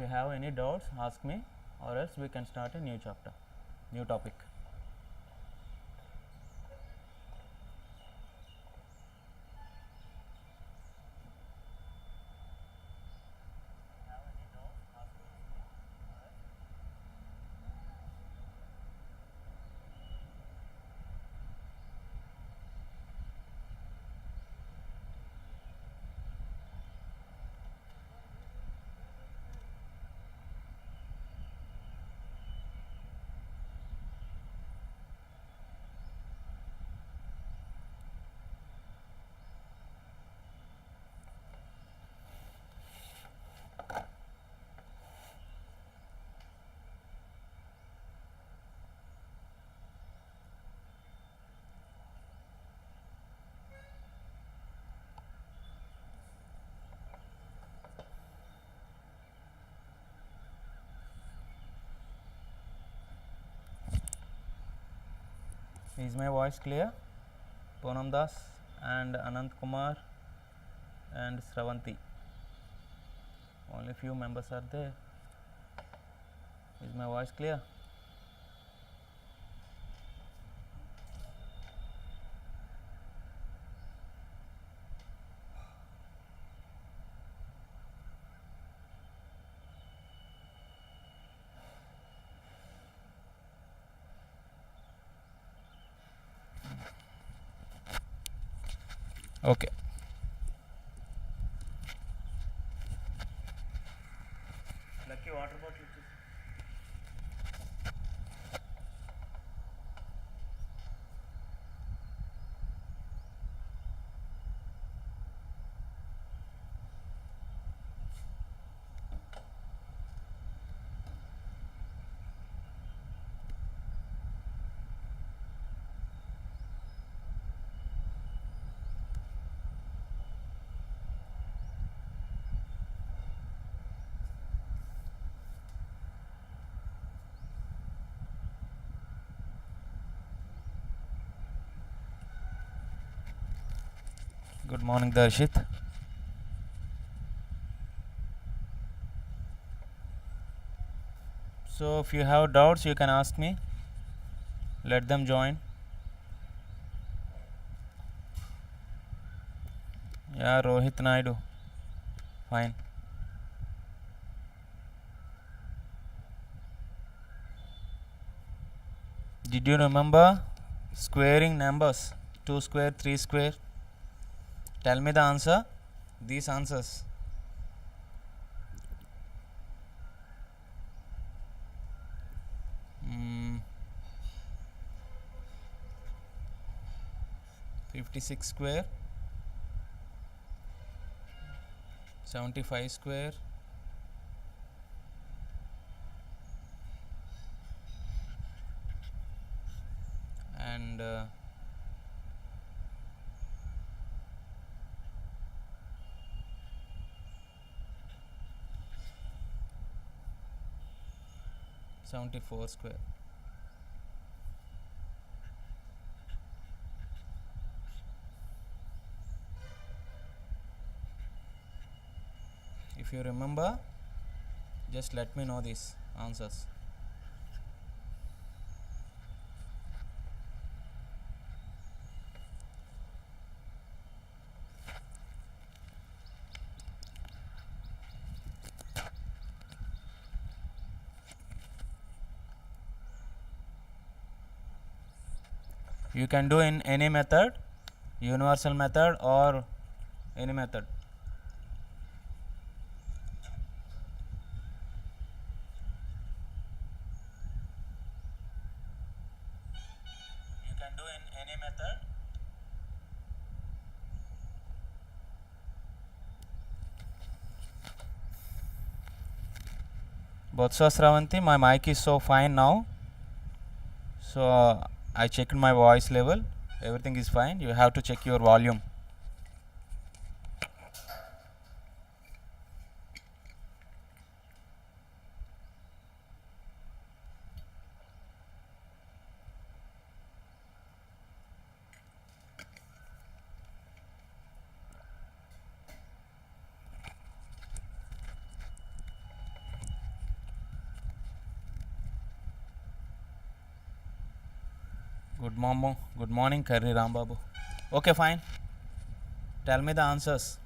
you have any doubts, ask me, or else we can start a new chapter, new topic. Is my voice clear? Poonam Das and Anant Kumar and Sravanti. Only few members are there. Is my voice clear? Okay. Lucky water bottle. Good morning, Darshit. So, if you have doubts, you can ask me. Let them join. Yeah, Rohit Naidu. Fine. Did you remember squaring numbers? 2 square, 3 square. Tell me the answer. These answers. Mm, 56 square, 75 square, and 74 square. If you remember, just let me know these answers. You can do in any method, universal method or any method. You can do in any method. Botsa Sravanti, my mic is so fine now. So I checked my voice level. Everything is fine. You have to check your volume. Good morning, Karri Rambabu. Okay, fine. Tell me the answers.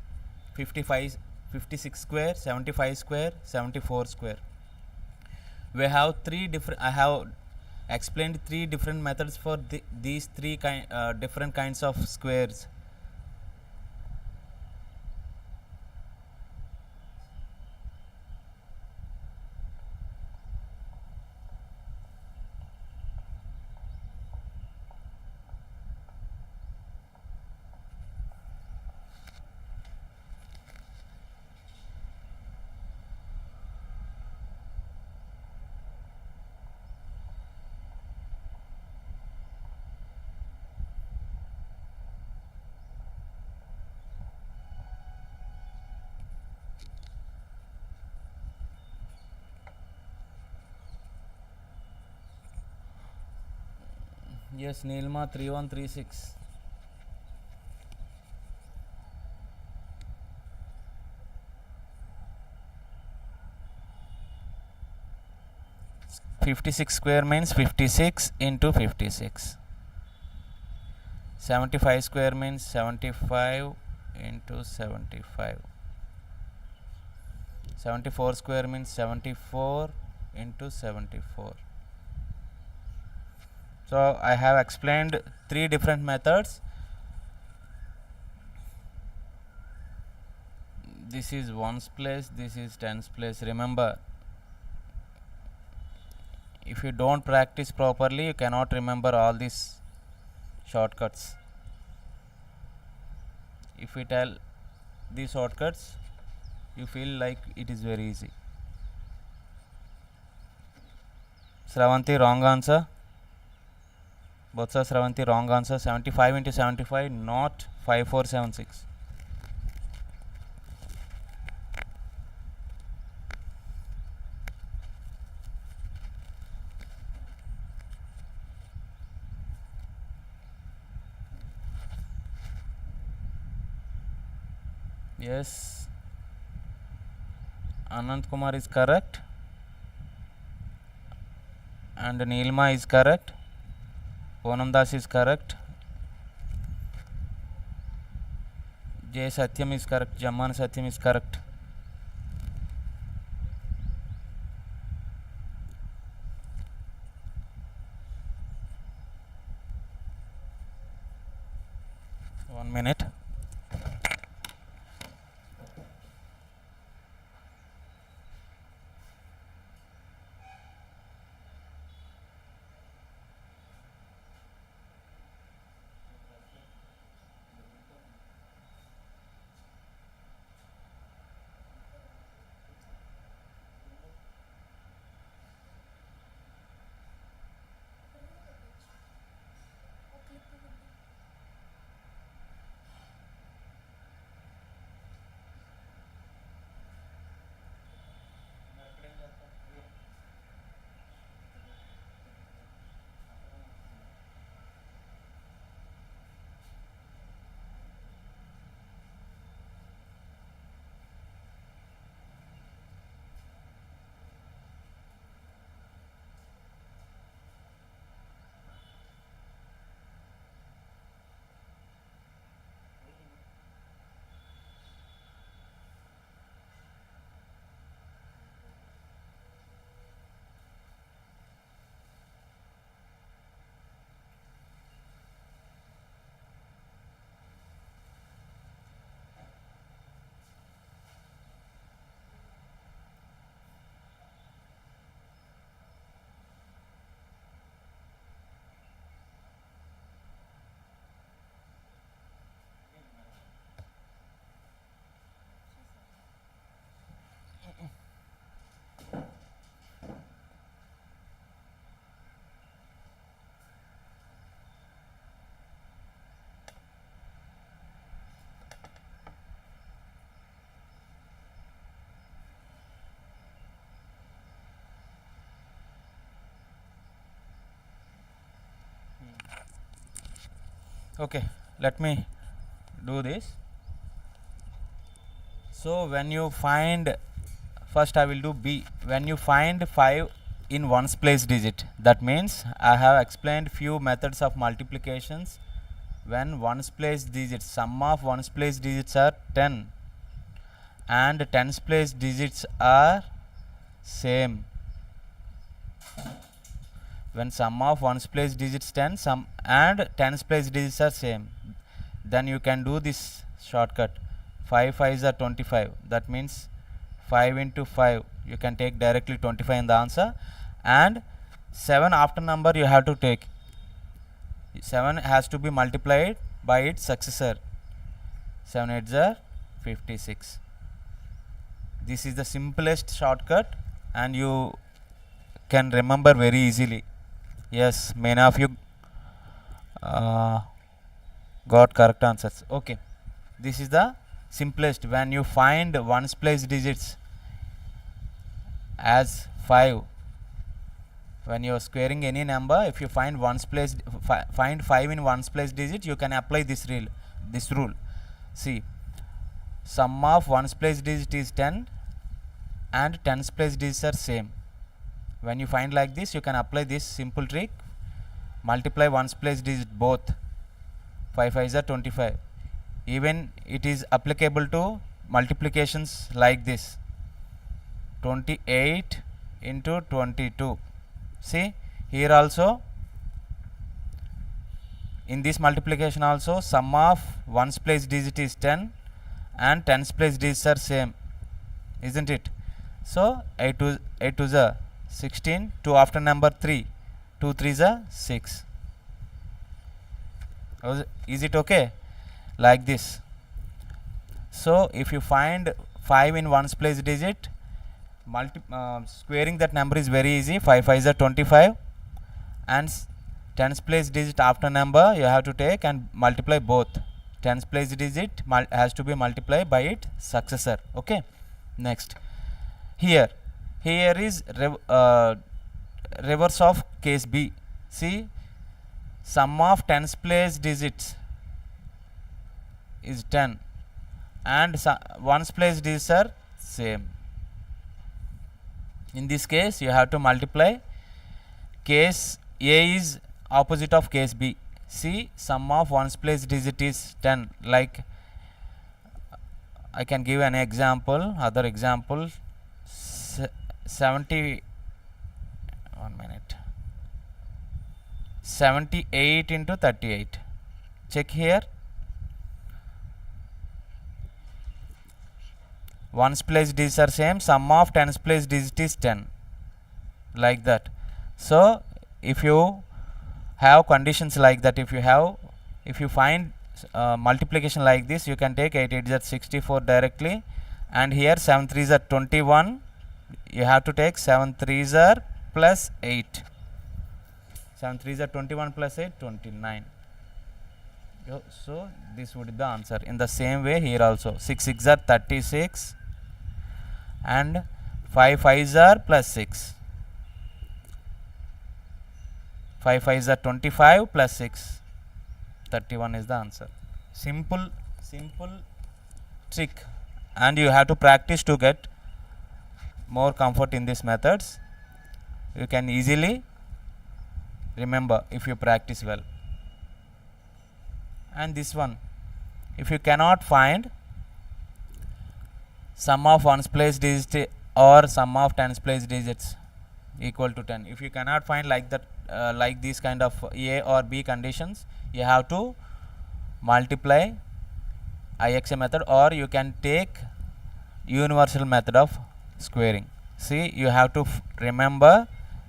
55, 56 square, 75 square, 74 square. We have I have explained three different methods for these three different kinds of squares. Yes, Nilma 3136. "56 square means 56 into 56. 75 square means 75 into 75. 74 square means 74 into 74. So I have explained three different methods. This is ones place, this is tens place. Remember, if you don't practice properly, you cannot remember all these shortcuts. If we tell these shortcuts, you feel like it is very easy. Sravanti, wrong answer. Botsa Sravanti, wrong answer. 75 into 75, not 5476. Yes, Anant Kumar is correct and Nilma is correct. Poonam Das is correct. J Satyam is correct. Jamman Satyam is correct. One minute. Okay, let me do this. So when you find, first I will do B. When you find 5 in ones place digit. That means I have explained few methods of multiplications when ones place digits, sum of ones place digits are 10 and tens place digits are same. When sum of ones place digits 10 sum and tens place digits are same, then you can do this shortcut. 5 5s are 25. That means 5 into 5 you can take directly 25 in the answer, and 7 after number you have to take. 7 has to be multiplied by its successor. 7 8s are 56. This is the simplest shortcut and you can remember very easily. Yes, many of you got correct answers. Okay, this is the simplest. When you find ones place digits as 5, when you are squaring any number, if you find ones place find 5 in ones place digit, you can apply this rule. See, sum of ones place digit is 10 and tens place digits are same. When you find like this, you can apply this simple trick. Multiply ones place digit both. 5 5s are 25. Even it is applicable to multiplications like this. 28 into 22. See, here also in this multiplication also sum of ones place digit is 10 and tens place digits are same, isn't it? So 8 to the 16, 2 after number 3, 2 3s are 6. Is it okay? Like this. So if you find 5 in ones place digit, squaring that number is very easy. 5 5s are 25 and tens place digit after number you have to take and multiply both. Tens place digit has to be multiplied by its successor. Okay, next. Here is reverse of case B. See, sum of tens place digits is 10 and ones place digits are same. In this case you have to multiply. Case A is opposite of case B. See, sum of ones place digit is 10. Like I can give an example, other example. 78 into 38. Check here. Ones place digits are same, sum of tens place digit is 10, like that. So if you have conditions like that, if you find multiplication like this, you can take 8 8s are 64 directly, and here 7 3s are 21. You have to take 7 3s are plus 8. 7 3s are 21 plus 8, 29. So this would be the answer. In the same way here also 6 6s are 36 and 5 5s are plus 6. 5 5s are 25 plus 6. 31 is the answer. Simple trick, and you have to practice to get more comfort in these methods. You can easily remember if you practice well. And this one, if you cannot find sum of ones place digit or sum of tens place digits equal to 10, if you cannot find like that, like these kind of A or B conditions, you have to multiply IXA method, or you can take universal method of squaring. See, you have to remember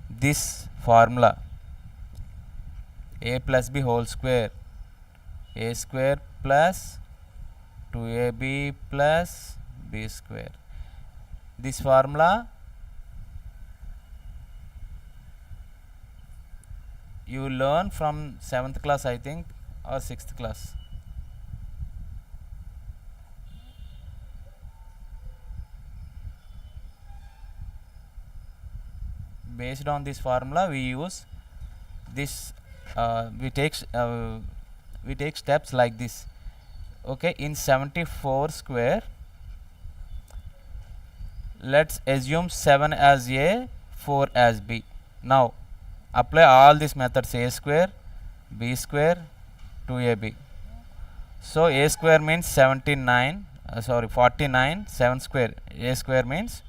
this formula: A plus B whole square, A square plus 2AB plus B square. This formula you learn from 7th class, I think, or 6th class. Based on this formula, we use this. We take steps like this. Okay, in 74 square, let's assume 7 as A, 4 as B. Now apply all these methods: a square, b square, 2ab. So a square means 79, 49, 7 square, a square means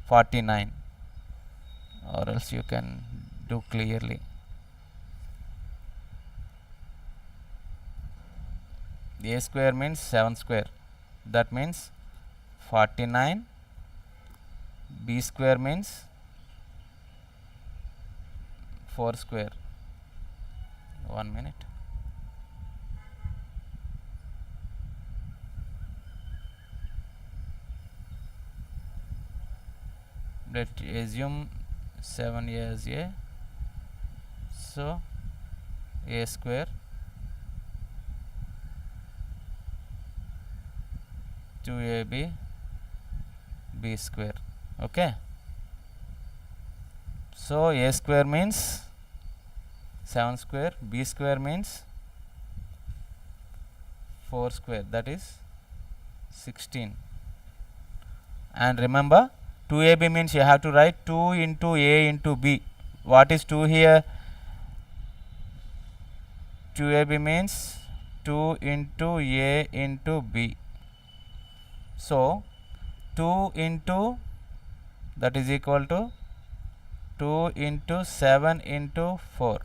49, or else you can do clearly. A square means 7 square, that means 49. B square means 4 square. 1 minute. Let's assume 7 as a, so a square, 2ab, b square. Okay, so a square means 7 square, b square means 4 square, that is 16. And remember, 2ab means you have to write 2 into a into b. What is 2 here? 2ab means 2 into a into b. So 2 into, that is equal to 2 into 7 into 4.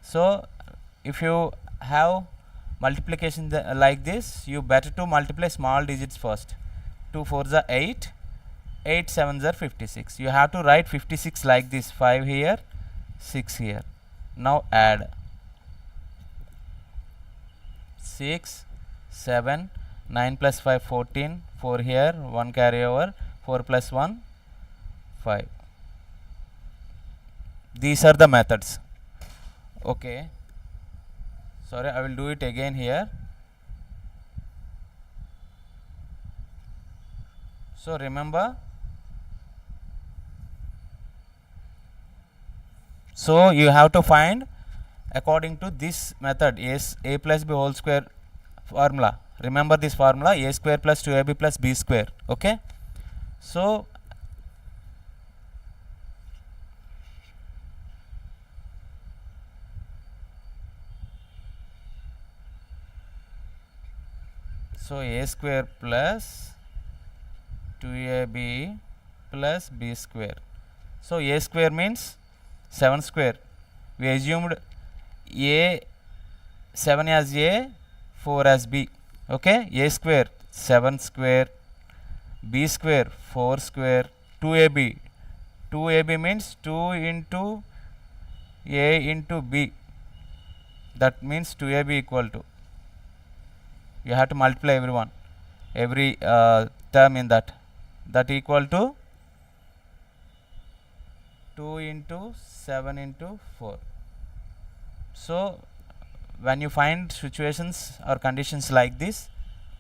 So if you have multiplication like this, you better to multiply small digits first. 2 4s are 8, 8 7s are 56. You have to write 56 like this: 5 here, 6 here. Now add 6, 7, 9 plus 5 14, 4 here, 1 carry over, 4 plus 1 5. These are the methods. Okay, sorry, I will do it again here. So remember, so you have to find according to this method, a plus b whole square formula. Remember this formula: a square plus 2ab plus b square. Okay, so a square plus 2ab plus b square. So a square means 7 square. We assumed a 7 as a, 4 as b. Okay, a square 7 square, b square 4 square, 2ab. 2ab means 2 into a into b. That means 2ab equal to, you have to multiply every term in that. That equal to 2 into 7 into 4. So when you find situations or conditions like this,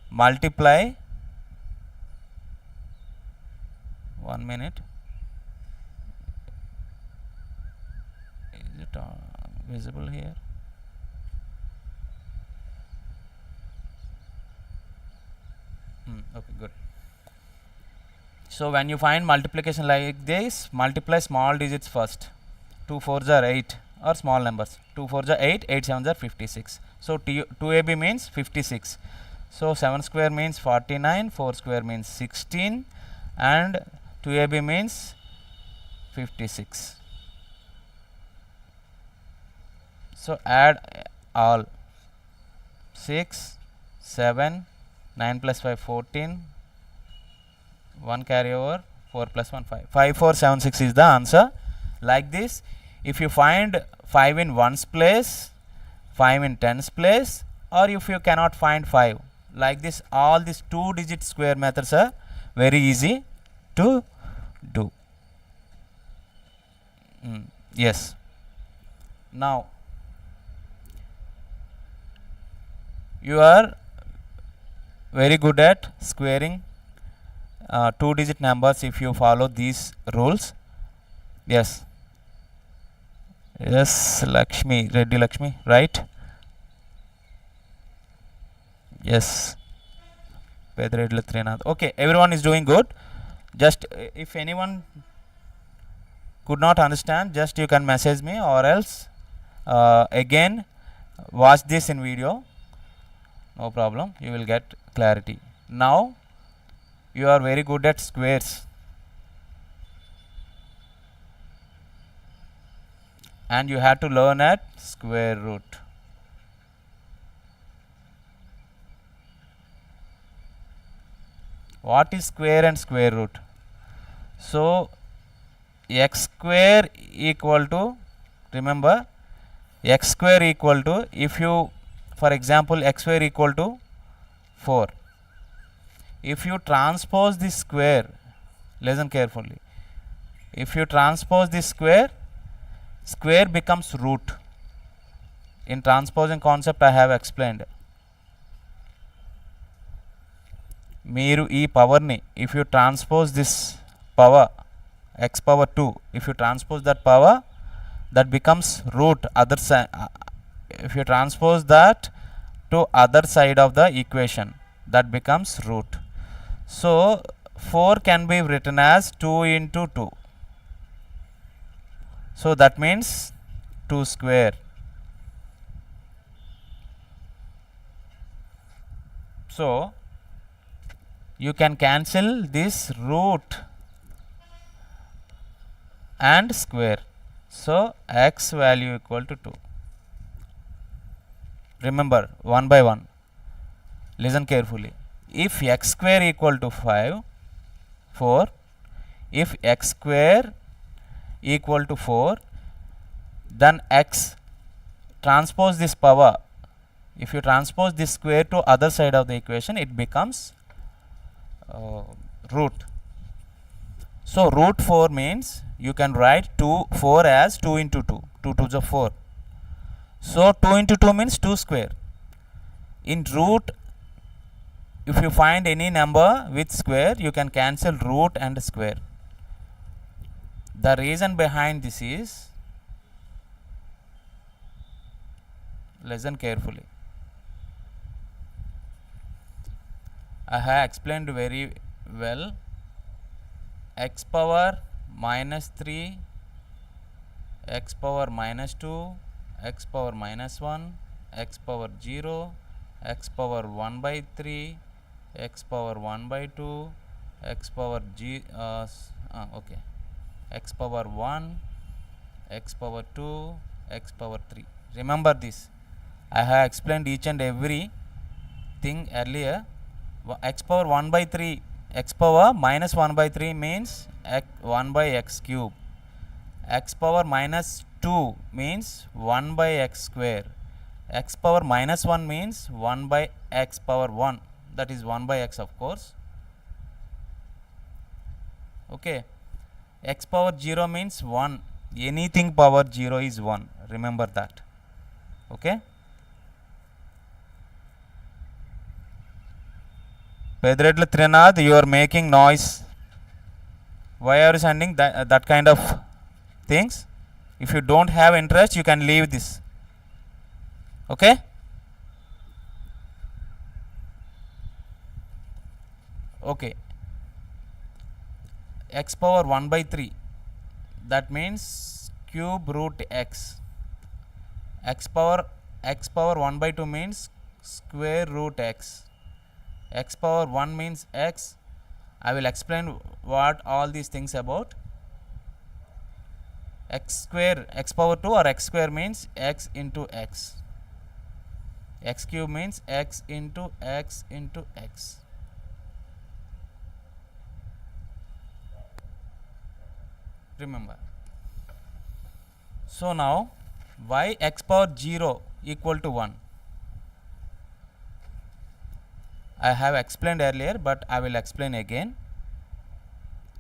multiply. 1 minute. Is it visible here? Okay, good. So when you find multiplication like this, multiply small digits first. 2 4s are 8, or small numbers. 2 4s are 8, 8 7s are 56. So 2ab means 56. So 7 square means 49, 4 square means 16, and 2ab means 56. So add all: 6, 7, 9 plus 5 14, 1 carry over, 4 plus 1 5. 5 4 7 6 is the answer. Like this, if you find 5 in 1's place, 5 in 10's place, or if you cannot find 5, like this, all these 2-digit square methods are very easy to do. Yes. Now you are very good at squaring 2-digit numbers if you follow these rules. Yes. Yes, Lakshmi, Reddy Lakshmi, right? Yes. Okay, everyone is doing good. Just if anyone could not understand, just you can message me, or else again watch this in video. No problem, you will get clarity. Now you are very good at squares, and you have to learn at square root. What is square and square root? So x square equal to, remember, x square equal to, if you, for example, x square equal to 4. If you transpose this square, listen carefully, if you transpose this square, square becomes root. In transposing concept I have explained. మీరు ఈ పవర్ని, if you transpose this power x power 2, if you transpose that power, that becomes root other side. If you transpose that to other side of the equation, that becomes root. So 4 can be written as 2 into 2. So that means 2 square. So you can cancel this root and square. So x value equal to 2. Remember, one by one. Listen carefully. If x square equal to 4, if x square equal to 4, then x, transpose this power. If you transpose this square to other side of the equation, it becomes root. So root 4 means you can write 4 as 2 into 2. 2 to the 4. So 2 into 2 means 2 square. In root, if you find any number with square, you can cancel root and square. The reason behind this is, listen carefully. I have explained very well. X power minus 3, x power minus 2, x power minus 1, x power 0, x power 1 by 3, x power 1 by 2, x power okay, x power 1, x power 2, x power 3. Remember this. I have explained each and every thing earlier. X power 1 by 3, x power minus 1 by 3 means 1 by x cube. X power minus 2 means 1 by x square. X power minus 1 means 1 by x power 1, that is 1 by x, of course. Okay. X power 0 means 1. Anything power 0 is 1. Remember that. Okay. Pedredla Trinath, you are making noise. Why are you sending that kind of things? If you don't have interest, you can leave this. Okay. Okay. X power 1 by 3, that means cube root x. X power 1 by 2 means square root x. X power 1 means x. I will explain what all these things about. X square, x power 2 or x square means x into x. X cube means x into x into x. Remember. So now why x power 0 equal to 1? I have explained earlier, but I will explain again.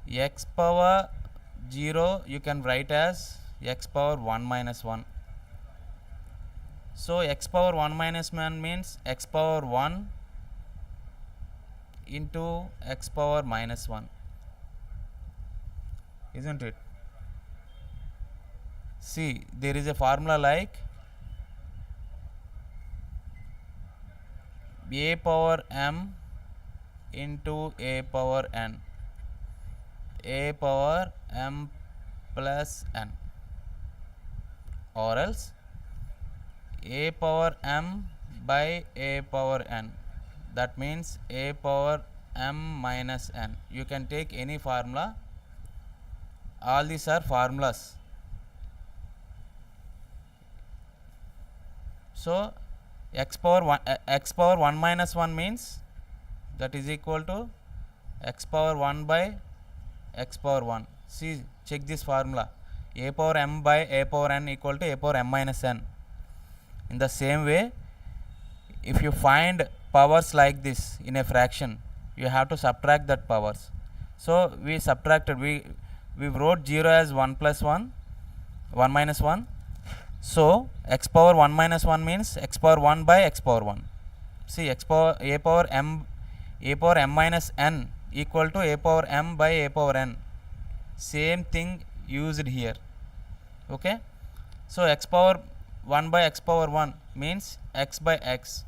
X power 0 you can write as x power 1 minus 1. So x power 1 minus 1 means x power 1 into x power minus 1, isn't it? See, there is a formula like a power m into a power n. A power m plus n, or else a power m by a power n, that means a power m minus n. You can take any formula, all these are formulas. So x power 1 minus 1 means that is equal to x power 1 by x power 1. See, check this formula, a power m by a power n equal to a power m minus n. In the same way, if you find powers like this in a fraction, you have to subtract that powers. So we subtracted, we wrote 0 as 1 plus 1, 1 minus 1. So x power 1 minus 1 means x power 1 by x power 1. See, a power m minus n equal to a power m by a power n. Same thing used here. Okay, so x power 1 by x power 1 means x by x.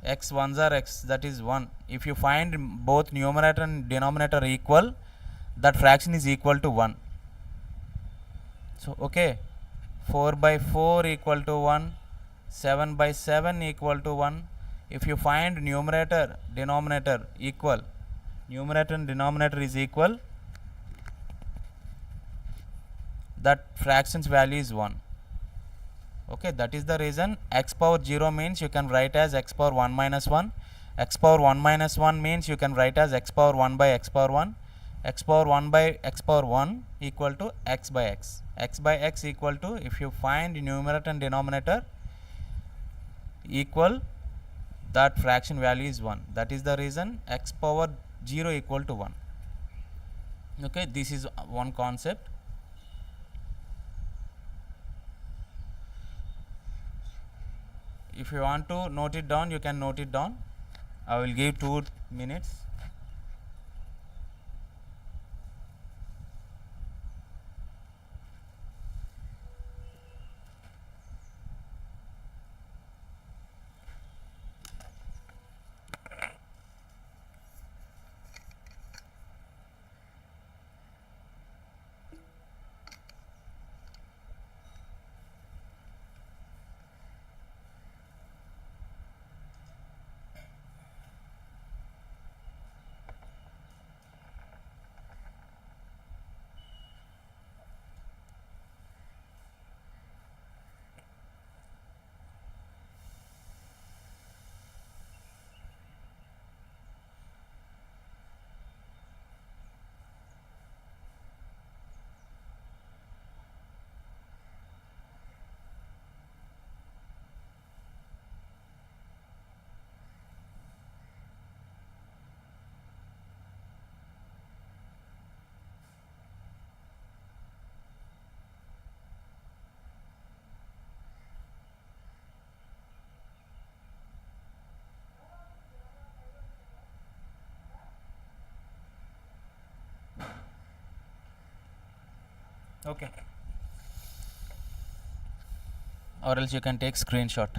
X ones are x, that is 1. If you find both numerator and denominator equal, that fraction is equal to 1. So okay, 4 by 4 equal to 1, 7 by 7 equal to 1. If you find numerator denominator equal, numerator and denominator is equal, that fraction's value is 1. Okay, that is the reason x power 0 means you can write as x power 1 minus 1. X power 1 minus 1 means you can write as x power 1 by x power 1. X power 1 by x power 1 equal to x by x. X by x equal to, if you find numerator and denominator equal, that fraction value is 1. That is the reason x power 0 equal to 1. Okay, this is one concept. If you want to note it down, you can note it down. I will give 2 minutes. Okay, or else you can take screenshot.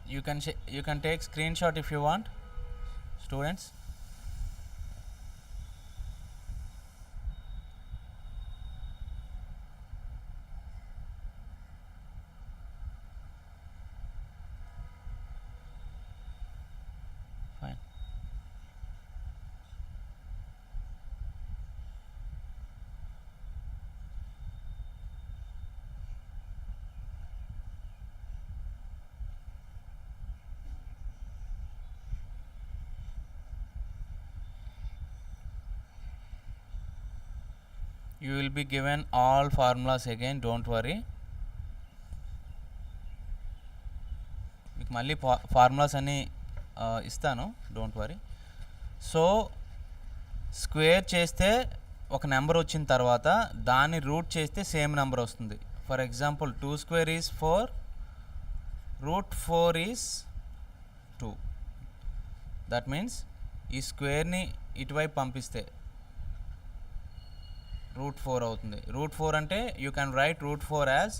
You can take screenshot if you want, students. Fine. You will be given all formulas again, don't worry. మీకు మళ్ళీ formulas అన్ని ఇస్తాను, don't worry. So square చేస్తే ఒక number వచ్చిన తర్వాత దాన్ని root చేస్తే సేమ్ నెంబర్ వస్తుంది. For example 2 square is 4, root 4 is 2. That means ఈ స్క్వేర్ని ఇటువైపు పంపిస్తే √4 అవుతుంది. √4 అంటే you can write √4 as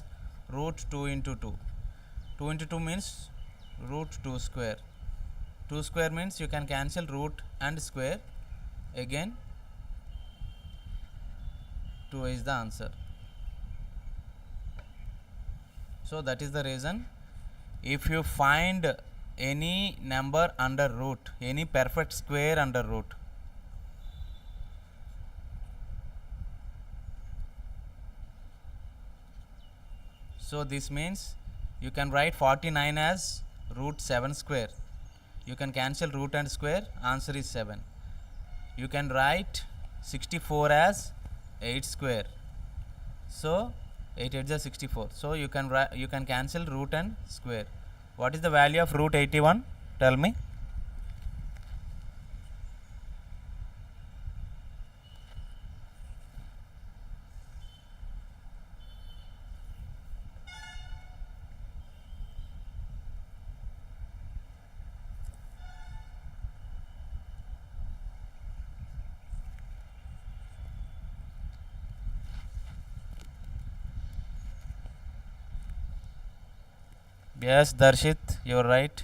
√2 into 2. 2 into 2 means √2 square. 2 square means you can cancel root and square. Again 2 is the answer. So that is the reason, if you find any number under root, any perfect square under root, so this means you can write 49 as √7 square. You can cancel root and square, answer is 7. You can write 64 as 8 square. So 8 8 is 64. So you can cancel root and square. What is the value of √81? Tell me. Yes, Darshit, you're right.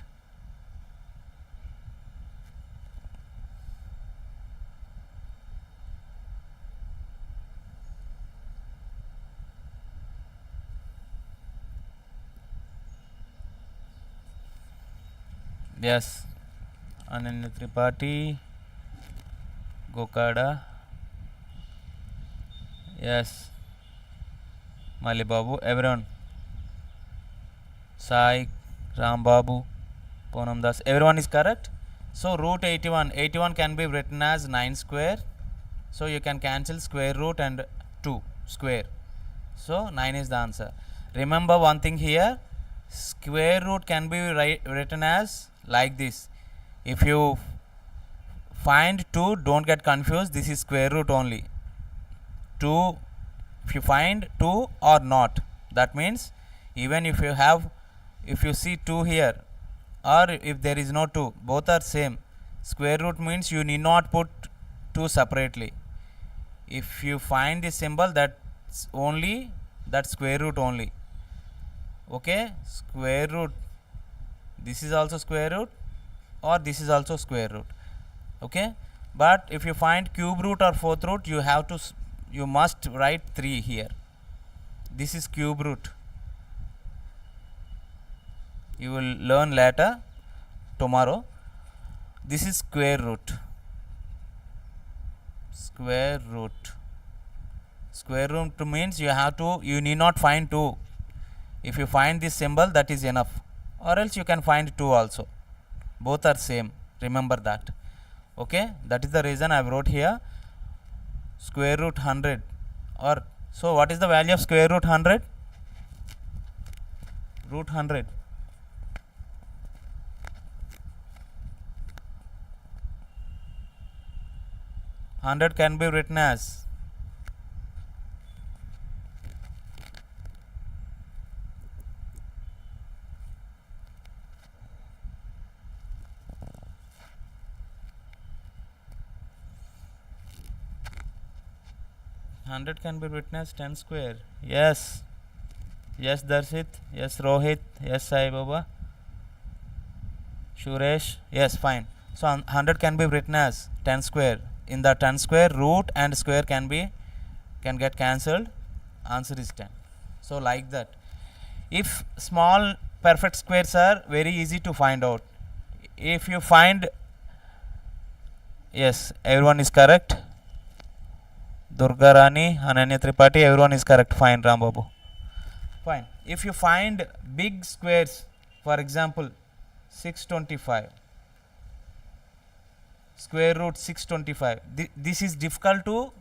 Yes, Ananya Tripathi, Gokada. Yes, Mali Babu, everyone. Sai, Rambabu, Ponam Das, everyone is correct. So √81 can be written as 9 square. So you can cancel square root and 2 square. So 9 is the answer. Remember one thing here, square root can be written as like this. If you find 2, don't get confused, this is square root only. 2, if you find 2 or not, that means even if you see 2 here, or if there is no 2, both are same. Square root means you need not put 2 separately. If you find this symbol, that's only that square root only. Okay, square root, this is also square root, or this is also square root. Okay, but if you find cube root or fourth root, you must write 3 here. This is cube root. You will learn later, tomorrow. This is square root. Square root. Square root means you need not find 2. If you find this symbol, that is enough, or else you can find 2 also. Both are same, remember that. Okay, that is the reason I wrote here square root 100. Or so what is the value of square root 100? Root 100. Can be written as 100 can be written as 10 square. Yes. Yes, Darshit. Yes, Rohit. Yes, Sai Baba. Suresh. Yes, fine. So 100 can be written as 10 square. In the 10 square, root and square can get cancelled. Answer is 10. So like that. If small perfect squares are very easy to find out. If you find, yes, everyone is correct. Durga Rani, Ananya Tripathi, everyone is correct. Fine, Rambabu. Fine. If you find big squares, for example, 625, square root 625, this is difficult to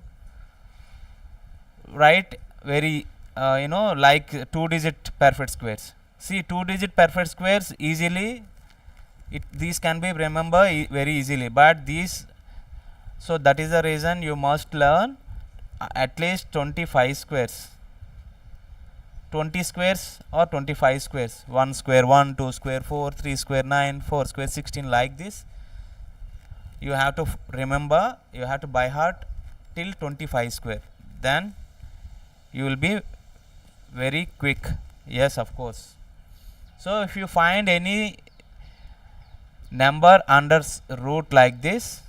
write very, like 2-digit perfect squares. See, 2-digit perfect squares easily, these can be remembered very easily, but these, so that is the reason you must learn at least 25 squares. 20 squares or 25 squares. 1 square 1, 2 square 4, 3 square 9, 4 square 16, like this. you have to remember, you have to by heart till 25 square, then you will be very quick. Yes, of course. So if you find any number under root like this,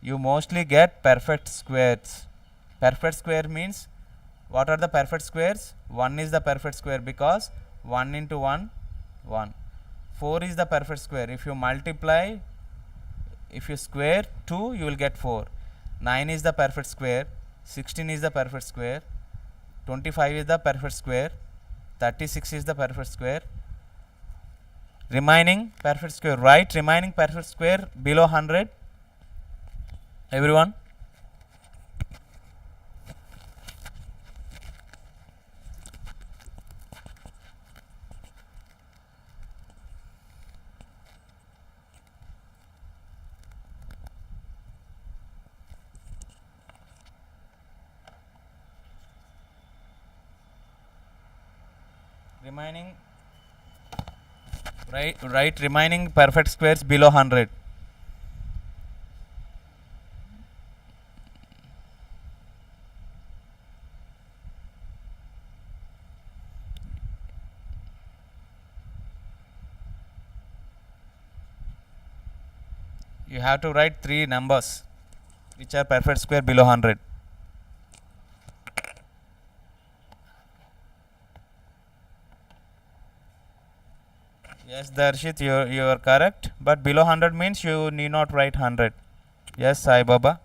you mostly get perfect squares. Perfect square means, what are the perfect squares? 1 is the perfect square because 1 into 1 1. 4 is the perfect square. If you multiply, if you square 2, you will get 4. 9 is the perfect square. 16 is the perfect square. 25 is the perfect square. 36 is the perfect square. Remaining perfect square, right? Remaining perfect square below 100. Everyone? Remaining, right, remaining perfect squares below 100. You have to write 3 numbers which are perfect square below 100. Yes, Darshit, you are correct. But below 100 means you need not write 100. Yes, Sai Baba.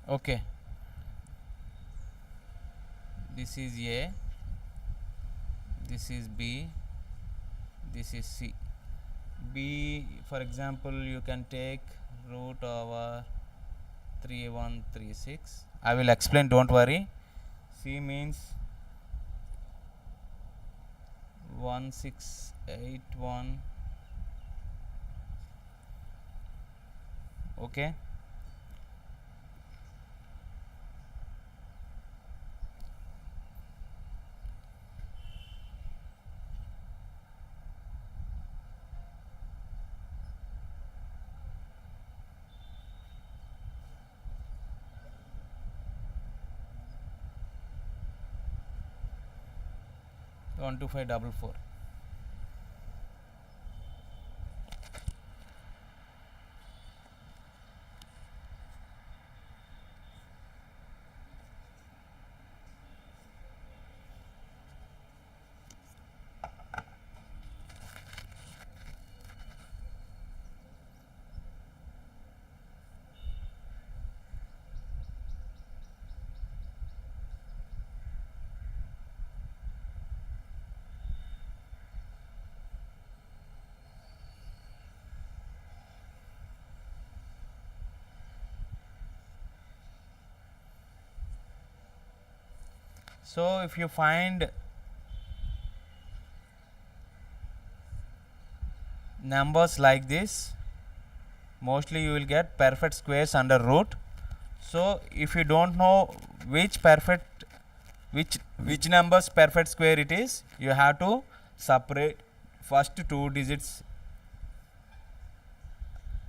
Okay. This is A, this is B, this is C. B, for example, you can take root over 3136. I will explain, don't worry. C means 1681. Okay. One two five double four. So if you find numbers like this, mostly you will get perfect squares under root. So if you don't know which numbers perfect square it is, you have to separate first 2 digits,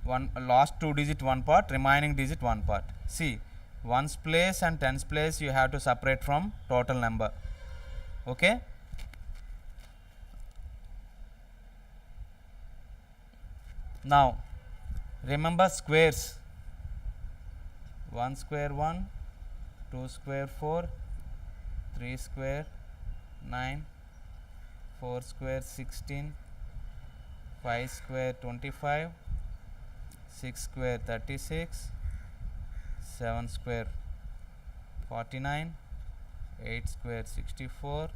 last 2 digit one part, remaining digit one part. See, ones place and tens place you have to separate from total number. Okay. Now remember squares. 1 square 1, 2 square 4, 3 square 9, 4 square 16, 5 square 25, 6 square 36, 7 square 49, 8 square 64,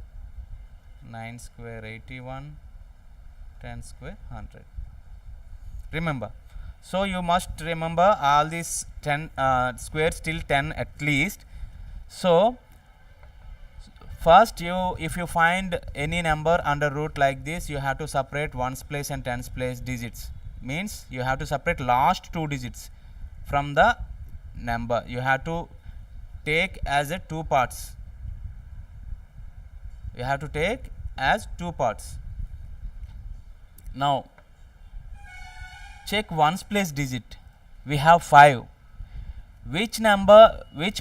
9 square 81, 10 square 100. Remember, so you must remember all these 10 squares till 10 at least. So first, if you find any number under root like this, you have to separate ones place and tens place digits. Means you have to separate last two digits from the number. You have to take as a two parts. You have to take as two parts. Now check ones place digit. We have 5. Which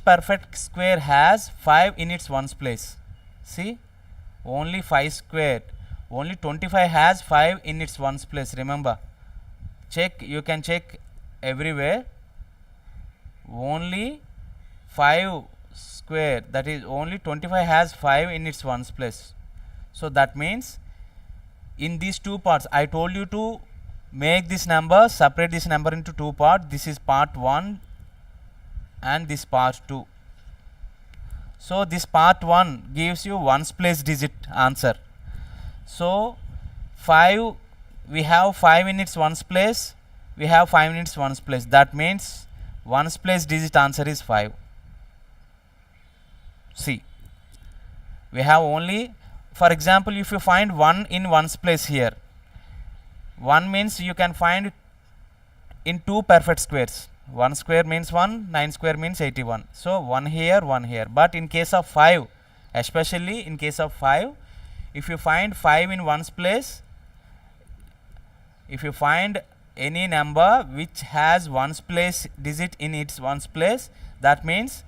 perfect square has 5 in its ones place? See, only 5 squared. Only 25 has 5 in its ones place. Remember, check, you can check everywhere. Only 5 square, that is only 25 has 5 in its ones place. So that means in these two parts, I told you to make this number, separate this number into two parts. This is part 1 and this part 2. So this part 1 gives you ones place digit answer. So 5, we have 5 in its ones place, we have 5 in its ones place. That means ones place digit answer is 5. See, we have only, for example, if you find 1 in ones place here, 1 means you can find in two perfect squares. 1 square means 1, 9 square means 81. So 1 here, 1 here. But in case of 5, especially in case of 5, if you find 5 in ones place, if you find any number which has ones place digit in its ones place, that means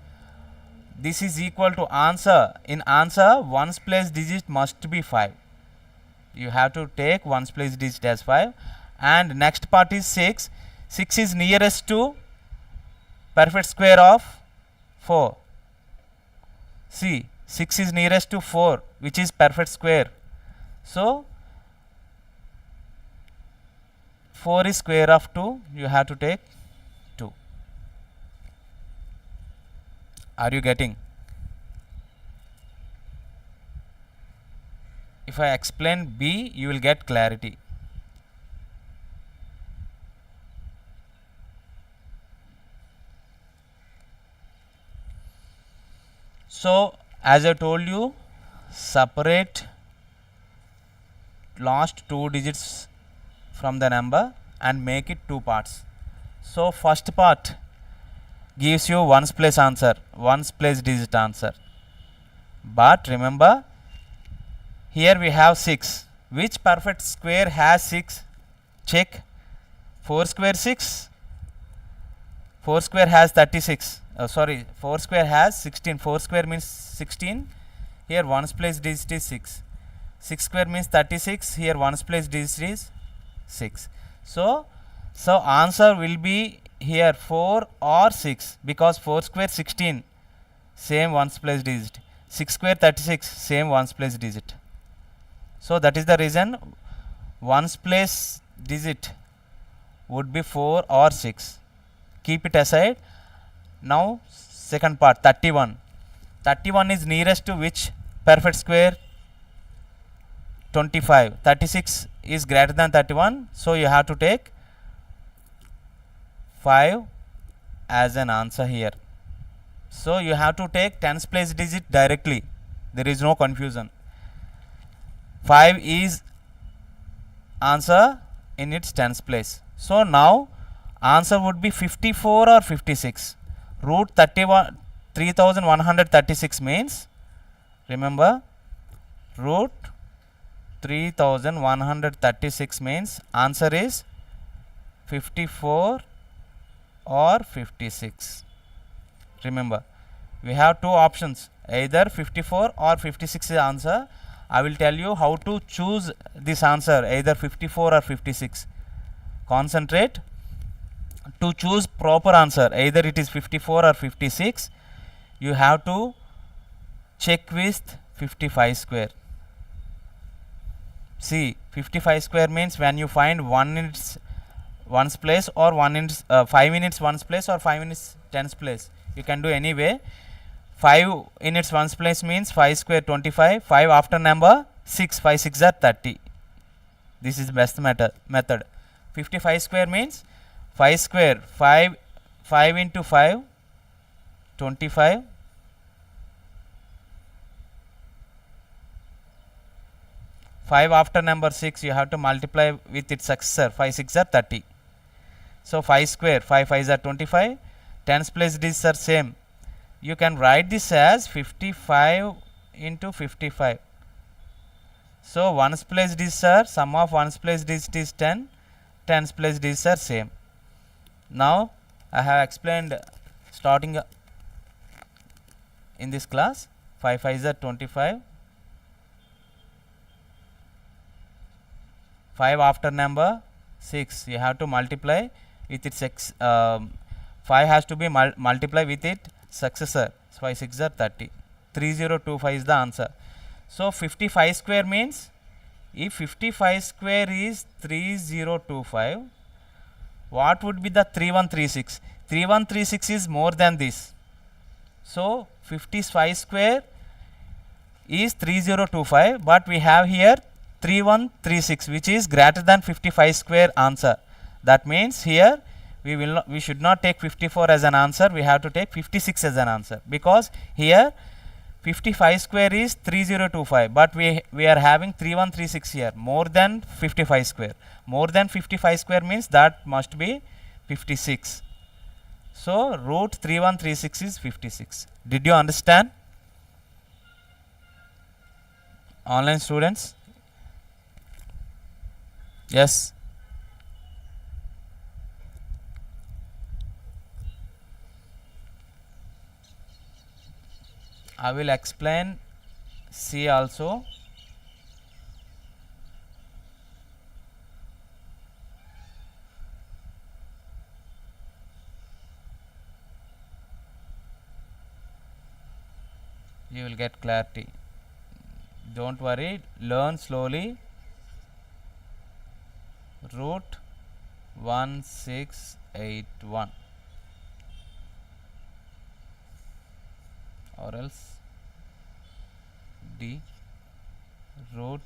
this is equal to answer. In answer, ones place digit must be 5. You have to take ones place digit as 5. And next part is 6. 6 is nearest to perfect square of 4. See, 6 is nearest to 4, which is perfect square. So 4 is square of 2. You have to take 2. Are you getting? If I explain B, you will get clarity. So as I told you, separate last two digits from the number and make it two parts. So first part gives you ones place answer, ones place digit answer. But remember, here we have 6. Which perfect square has 6? Check. 4 square 6. 4 square has 36. 4 square has 16. 4 square means 16. Here ones place digit is 6. 6 square means 36. Here ones place digit is 6. So answer will be here 4 or 6, because 4 square 16, same ones place digit. 6 square 36, same ones place digit. So that is the reason ones place digit would be 4 or 6. Keep it aside. Now second part, 31. 31 is nearest to which perfect square? 25. 36 is greater than 31. So you have to take 5 as an answer here. So you have to take tens place digit directly. There is no confusion. 5 is answer in its tens place. So now answer would be 54 or 56. Root 3136 means, remember, root 3136 means answer is 54 or 56. Remember, we have two options, either 54 or 56 is answer. I will tell you how to choose this answer, either 54 or 56. Concentrate to choose proper answer, either it is 54 or 56. You have to check with 55 square. See, 55 square means when you find 1 in its ones place or 1 in 5 in its ones place or 5 in its tens place. You can do any way. 5 in its ones place means 5 square 25. 5 after number 6. 5 6 are 30. This is best method. 55 square means 5 square 5 into 5 25. 5 after number 6 you have to multiply with its successor. 5 6 are 30. So 5 square 5 5 are 25. Tens place digits are same. You can write this as 55 into 55. So ones place digits are sum of ones place digit is 10. Tens place digits are same. Now I have explained starting in this class. 5 5 are 25. 5 after number 6 you have to multiply with its 5 has to be multiplied with its successor. So 5 6 are 30. 3025 is the answer. So 55 square means if 55 square is 3025, what would be the 3136? 3136 is more than this. So 55 square is 3025, but we have here 3136 which is greater than 55 square answer. That means here we should not take 54 as an answer, we have to take 56 as an answer, because here 55 square is 3025, but we are having 3136 here, more than 55 square. More than 55 square means that must be 56. So root 3136 is 56. Did you understand? Online students? Yes. I will explain C also. You will get clarity. Don't worry, learn slowly. Root 1681 or else D root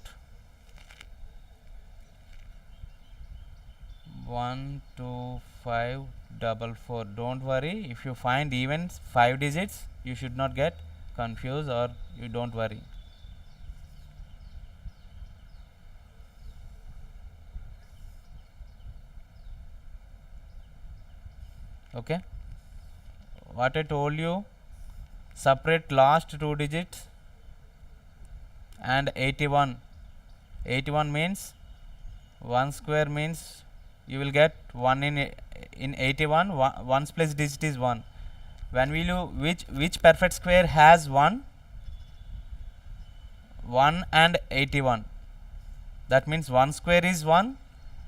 12544. Don't worry, if you find even 5 digits you should not get confused, or you don't worry. Okay, what I told you, separate last 2 digits and 81. 81 means 1 square means you will get 1 in 81. 1's place digit is 1. When will you which perfect square has 1 and 81? That means 1 square is 1,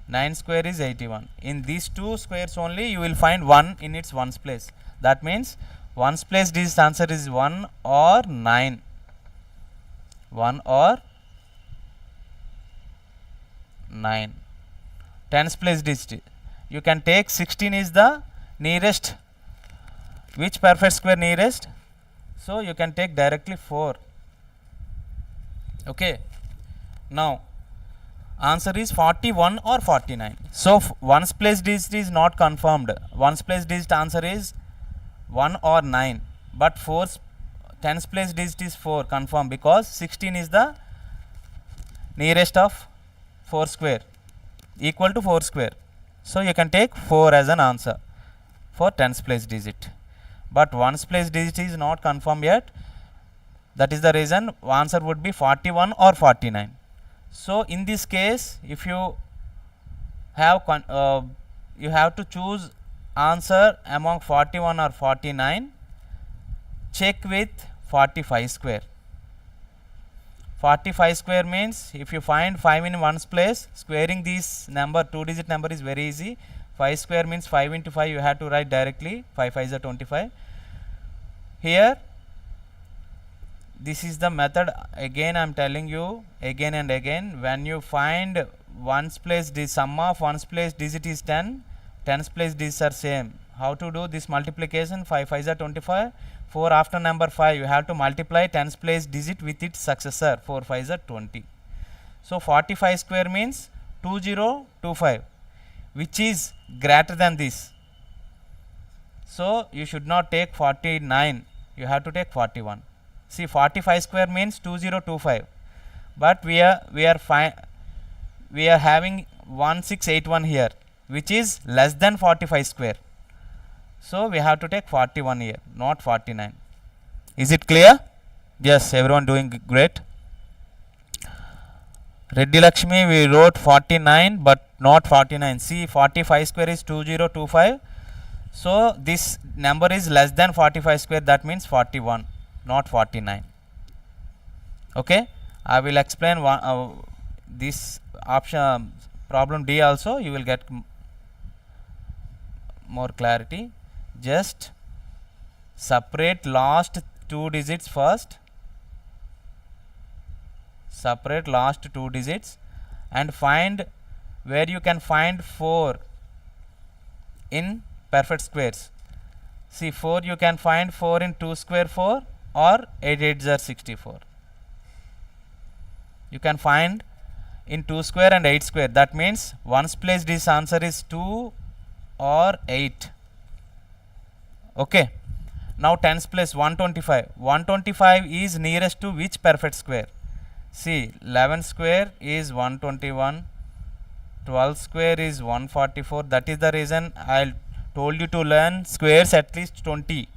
9 square is 81. In these two squares only you will find 1 in its 1's place. That means 1's place digit answer is 1 or 9. 1 or 9. 10's place digit. You can take 16 is the nearest. Which perfect square nearest? So you can take directly 4. Okay. Now answer is 41 or 49. So 1's place digit is not confirmed. 1's place digit answer is 1 or 9, but 10's place digit is 4 confirmed, because 16 is the nearest of 4 square, equal to 4 square. So you can take 4 as an answer for 10's place digit, but 1's place digit is not confirmed yet. That is the reason answer would be 41 or 49. So in this case, if you have you have to choose answer among 41 or 49, check with 45 square. 45 square means if you find 5 in 1's place, squaring this number, 2 digit number, is very easy. 5 square means 5 into 5 you have to write directly. 5 5 is 25. Here this is the method. Again I am telling you again and again, when you find ones place, the sum of ones place digit is 10, tens place digits are same. How to do this multiplication? 5 5s are 25, 4 after number 5 you have to multiply tens place digit with its successor, 4 5s are 20. So 45 square means 2025, which is greater than this. So you should not take 49, you have to take 41. See, 45 square means 2025, but we are having 1681 here, which is less than 45 square. So we have to take 41 here, not 49. Is it clear? Yes, everyone doing great. Reddy Lakshmi, we wrote 49 but not 49. See, 45 square is 2025. So this number is less than 45 square, that means 41, not 49. Okay, I will explain this option, problem D also, you will get more clarity. Just separate last two digits first, separate last two digits and find where you can find 4 in perfect squares. See, 4 you can find 4 in 2 square 4 or 8 8s are 64. You can find in 2 square and 8 square, that means ones place this answer is 2 or 8. Okay, now tens place 125. 125 is nearest to which perfect square? See, 11 square is 121, 12 square is 144. That is the reason I told you to learn squares at least 20.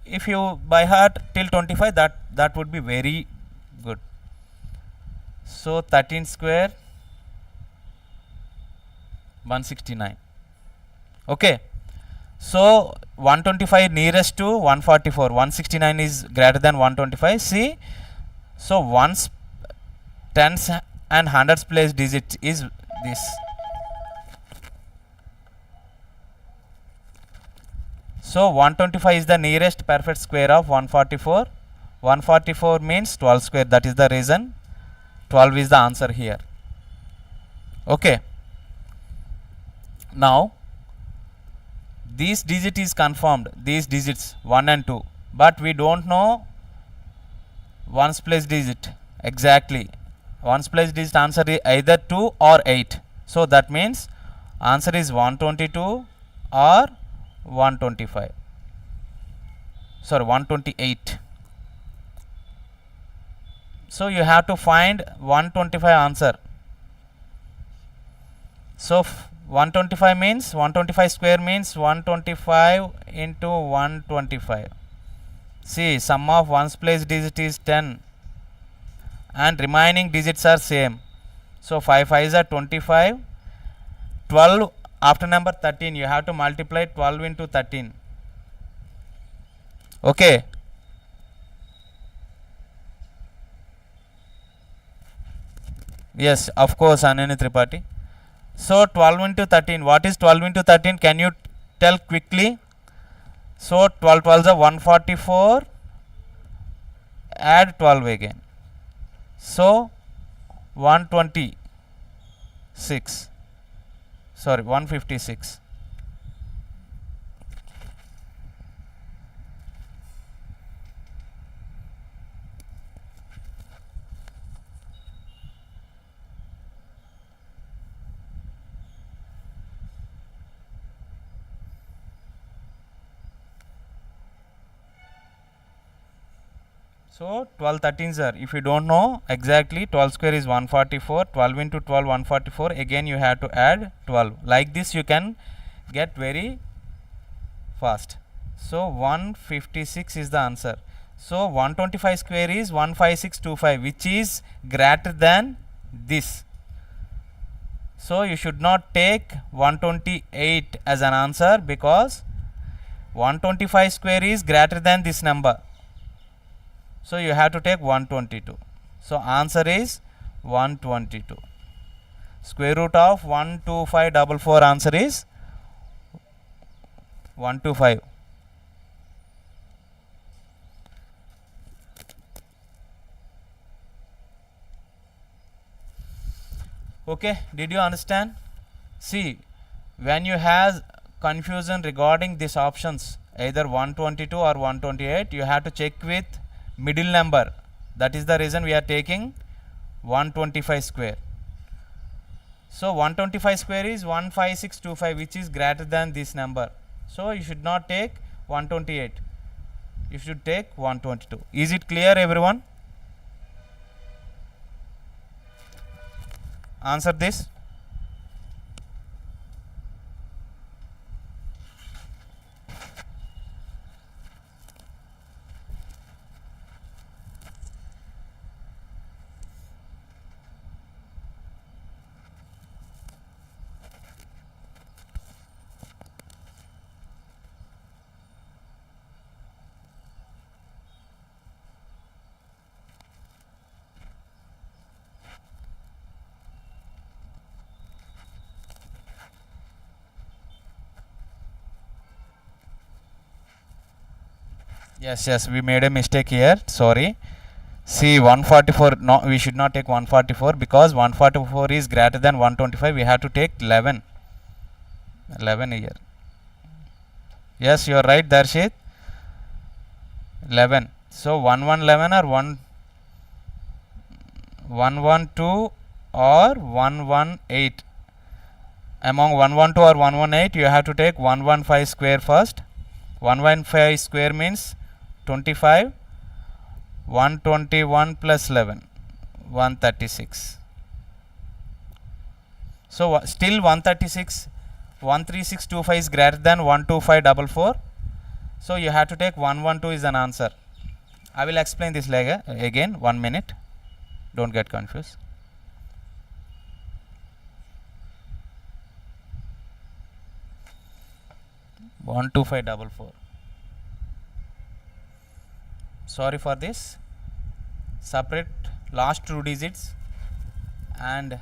If you by heart till 25, that would be very good. So 13 square 169. Okay, so 125 nearest to 144, 169 is greater than 125. See, so ones, tens and hundreds place digit is this. So 125 is the nearest perfect square of 144. 144 means 12 square, that is the reason 12 is the answer here. Okay, now this digit is confirmed, these digits 1 and 2, but we don't know ones place digit exactly. Ones place digit answer is either 2 or 8. So that means answer is 122 or 125. Sorry, 128. So you have to find 125 answer. So 125 means 125 square means 125 into 125. See, sum of ones place digit is 10 and remaining digits are same. So 5 5s are 25. 12 after number 13 you have to multiply 12 into 13. Okay, yes, of course, Anani Tripathi. So 12 into 13, what is 12 into 13? Can you tell quickly? So 12 12s are 144, add 12 again. So 126, sorry, 156. So 12 13s are, if you don't know exactly, 12 square is 144, 12 into 12 144, again you have to add 12. Like this you can get very fast. So 156 is the answer. So 125 square is 15625, which is greater than this. So you should not take 128 as an answer, because 125 square is greater than this number. So you have to take 122. So answer is 122. Square root of 12544, answer is 125. Okay, did you understand? See, when you have confusion regarding these options, either 122 or 128, you have to check with middle number. That is the reason we are taking 125 square. So 125 square is 15625, which is greater than this number. So you should not take 128. You should take 122. Is it clear, everyone? Answer this. Yes, we made a mistake here. Sorry. See, 144, no, we should not take 144 because 144 is greater than 125. We have to take 11. 11 here. Yes, you are right, Darshit. 11. So 1111 or 112 or 118. Among 112 or 118, you have to take 115 square first. 115 square means 25. 121 plus 11, 136. So still 136, 13625 is greater than 12544. So you have to take 112 is an answer. I will explain this later again. 1 minute. Don't get confused. One two five double four. Sorry for this. Separate last two digits and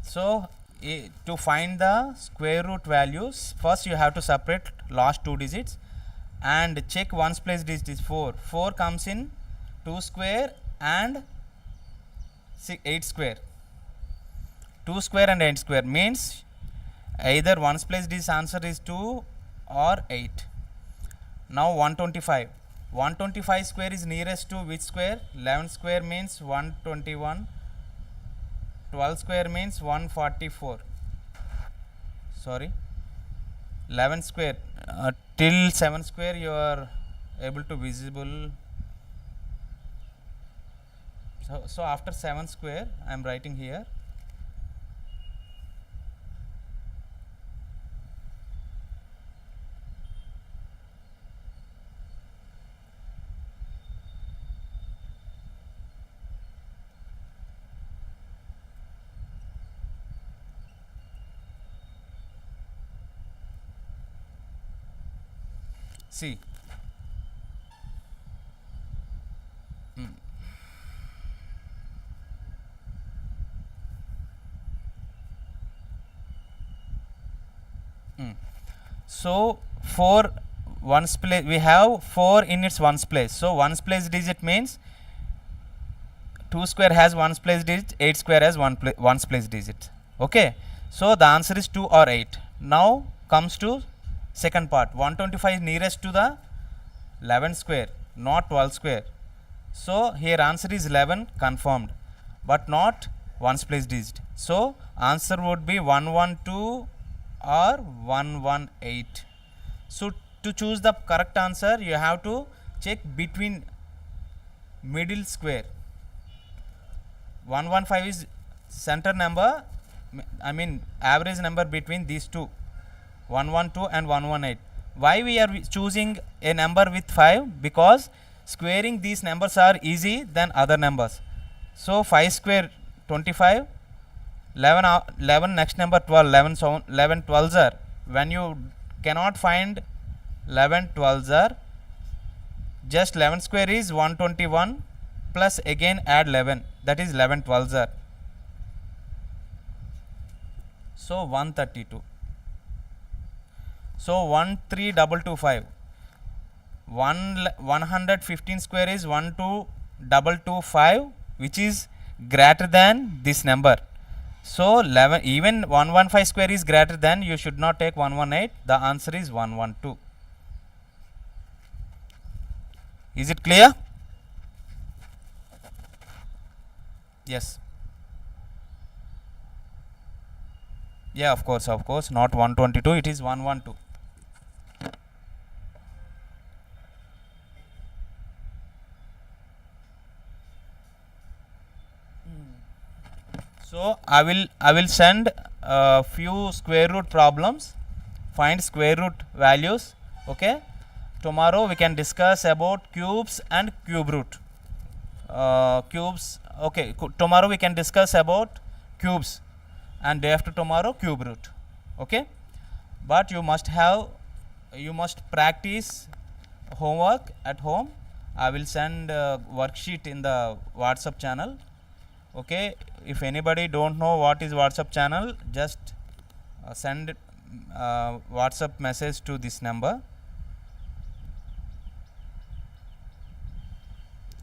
so to find the square root values, first you have to separate last two digits and check ones place digit is 4. 4 comes in 2 square and 8 square. 2 square and 8 square means either ones place digit answer is 2 or 8. Now 125. 125 square is nearest to which square? 11 square means 121. 12 square means 144. Sorry, 11 square till 7 square you are able to visible. So after 7 square I am writing here. See, so 4 ones place, we have 4 in its ones place. So ones place digit means 2 square has ones place digit, 8 square has ones place digit. Okay, so the answer is 2 or 8. Now comes to second part. 125 is nearest to the 11 square, not 12 square. So here answer is 11 confirmed, but not ones place digit. So answer would be 112 or 118. So to choose the correct answer, you have to check between middle square. 115 is center number, I mean average number between these two, 112 and 118. Why we are choosing a number with 5? Because squaring these numbers are easy than other numbers. So 5 square 25, 11 next number 12, 11 12s are, when you cannot find 11 12s are, just 11 square is 121 plus again add 11, that is 11 12s are, so 132. So 13225, 115 square is 12225, which is greater than this number. So 11, even 115 square is greater than, you should not take 118. The answer is 112. Is it clear? Yes. Yeah, of course, not 122, it is 112. So I will send a few square root problems, find square root values. Okay, tomorrow we can discuss about cubes and cube root. Cubes, okay, tomorrow we can discuss about cubes, and day after tomorrow cube root. Okay, but you must practice homework at home. I will send a worksheet in the WhatsApp channel. Okay, if anybody don't know what is WhatsApp channel, just send WhatsApp message to this number.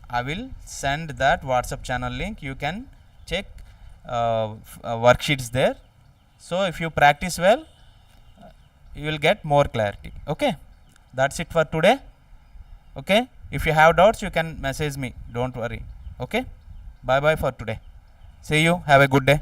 I will send that WhatsApp channel link. You can check worksheets there. So if you practice well, you will get more clarity. Okay, that's it for today. Okay, if you have doubts, you can message me, don't worry. Okay, bye bye for today. See you, have a good day.